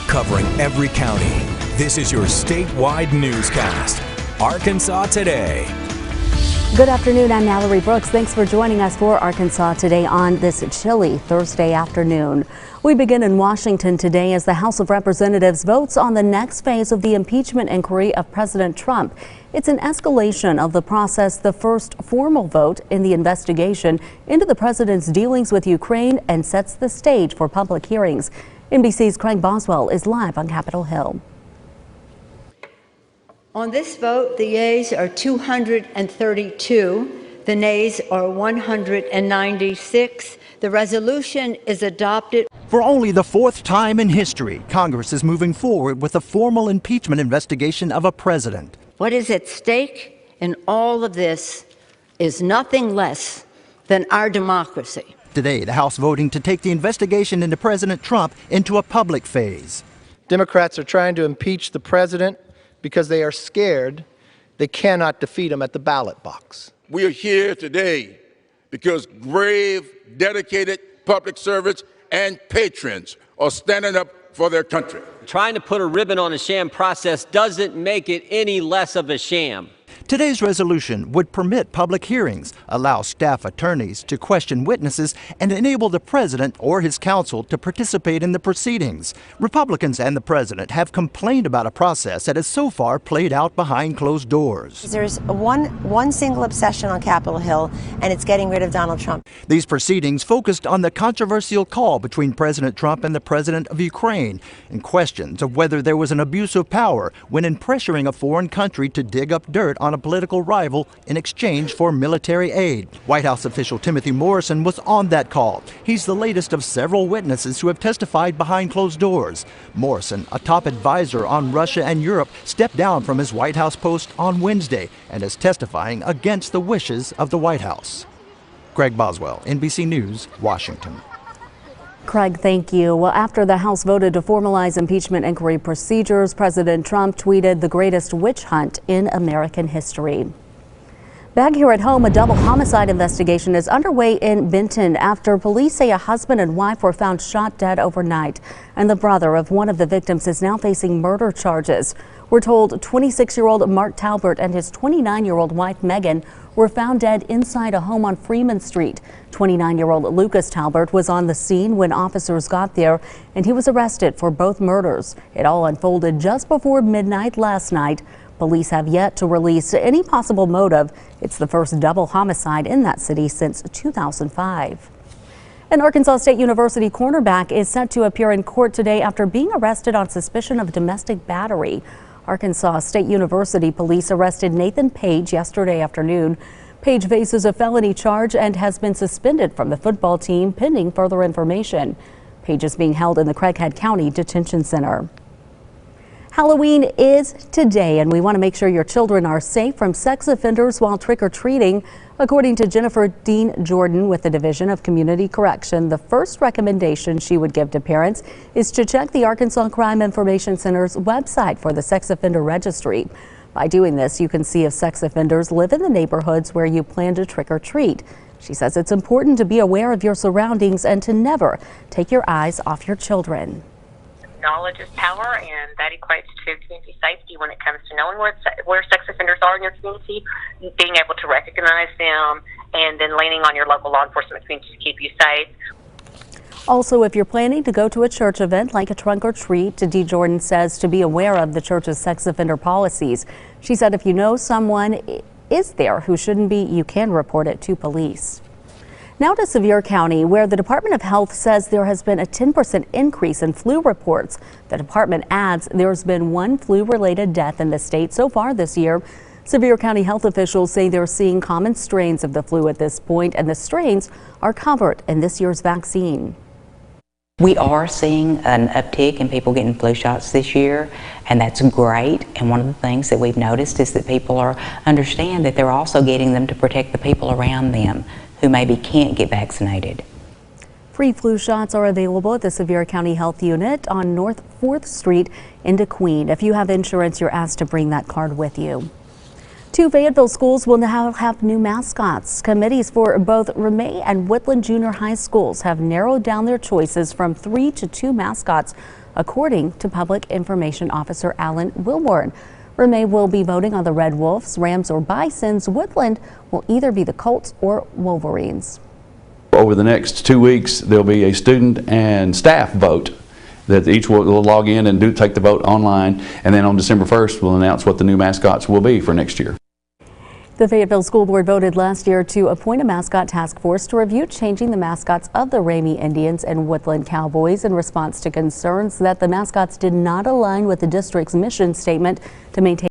covering every county. This is your statewide newscast, Arkansas Today. Good afternoon, I'm Mallory Brooks. Thanks for joining us for Arkansas Today on this chilly Thursday afternoon. We begin in Washington today as the House of Representatives votes on the next phase of the impeachment inquiry of President Trump. It's an escalation of the process, the first formal vote in the investigation into the president's dealings with Ukraine, and sets the stage for public hearings. NBC's Craig Boswell is live on Capitol Hill. On this vote, the yeas are 232, the nays are 196. The resolution is adopted. For only the fourth time in history, Congress is moving forward with a formal impeachment investigation of a president. What is at stake in all of this is nothing less than our democracy. Today, the House voting to take the investigation into President Trump into a public phase. Democrats are trying to impeach the president because they are scared they cannot defeat him at the ballot box. We are here today because brave, dedicated public servants and patrons are standing up for their country. Trying to put a ribbon on a sham process doesn't make it any less of a sham. Today's resolution would permit public hearings, allow staff attorneys to question witnesses, and enable the president or his counsel to participate in the proceedings. Republicans and the president have complained about a process that has so far played out behind closed doors. There's one single obsession on Capitol Hill, and it's getting rid of Donald Trump. These proceedings focused on the controversial call between President Trump and the president of Ukraine, and questions of whether there was an abuse of power when in pressuring a foreign country to dig up dirt on a political rival in exchange for military aid. White House official Timothy Morrison was on that call. He's the latest of several witnesses who have testified behind closed doors. Morrison, a top advisor on Russia and Europe, stepped down from his White House post on Wednesday and is testifying against the wishes of the White House. Craig Boswell, NBC News, Washington. Craig, thank you. Well, after the House voted to formalize impeachment inquiry procedures, President Trump tweeted the greatest witch hunt in American history. Back here at home, a double homicide investigation is underway in Benton after police say a husband and wife were found shot dead overnight, and the brother of one of the victims is now facing murder charges. We're told 26-year-old Mark Talbert and his 29-year-old wife Megan were found dead inside a home on Freeman Street. 29-year-old Lucas Talbert was on the scene when officers got there, and he was arrested for both murders. It all unfolded just before midnight last night. Police have yet to release any possible motive. It's the first double homicide in that city since 2005. An Arkansas State University cornerback is set to appear in court today after being arrested on suspicion of domestic battery. Arkansas State University police arrested Nathan Page yesterday afternoon. Page faces a felony charge and has been suspended from the football team pending further information. Page is being held in the Craighead County Detention Center. Halloween is today, and we want to make sure your children are safe from sex offenders while trick-or-treating. According to Jennifer Dean Jordan with the Division of Community Correction, the first recommendation she would give to parents is to check the Arkansas Crime Information Center's website for the sex offender registry. By doing this, you can see if sex offenders live in the neighborhoods where you plan to trick-or-treat. She says it's important to be aware of your surroundings and to never take your eyes off your children. Knowledge is power, and that equates to community safety when it comes to knowing where sex offenders are in your community, being able to recognize them, and then leaning on your local law enforcement community to keep you safe. Also, if you're planning to go to a church event like a trunk or treat, Dee Jordan says to be aware of the church's sex offender policies. She said if you know someone is there who shouldn't be, you can report it to police. Now to Sevier County, where the Department of Health says there has been a 10% increase in flu reports. The department adds there's been one flu-related death in the state so far this year. Sevier County health officials say they're seeing common strains of the flu at this point, and the strains are covered in this year's vaccine. We are seeing an uptick in people getting flu shots this year, and that's great. And one of the things that we've noticed is that people understand that they're also getting them to protect the people around them who maybe can't get vaccinated. Free flu shots are available at the Sevier County Health Unit on North 4th Street in DeQueen. If you have insurance, you're asked to bring that card with you. Two Fayetteville schools will now have new mascots. Committees for both Ramey and Woodland Junior High Schools have narrowed down their choices from 3 to 2 mascots. according to Public Information Officer Alan Wilborn. Ramey will be voting on the Red Wolves, Rams, or Bisons. Woodland will either be the Colts or Wolverines. Over the next 2 weeks, there'll be a student and staff vote that each will log in and take the vote online, and then on December 1st, we'll announce what the new mascots will be for next year. The Fayetteville School Board voted last year to appoint a mascot task force to review changing the mascots of the Ramey Indians and Woodland Cowboys in response to concerns that the mascots did not align with the district's mission statement to maintain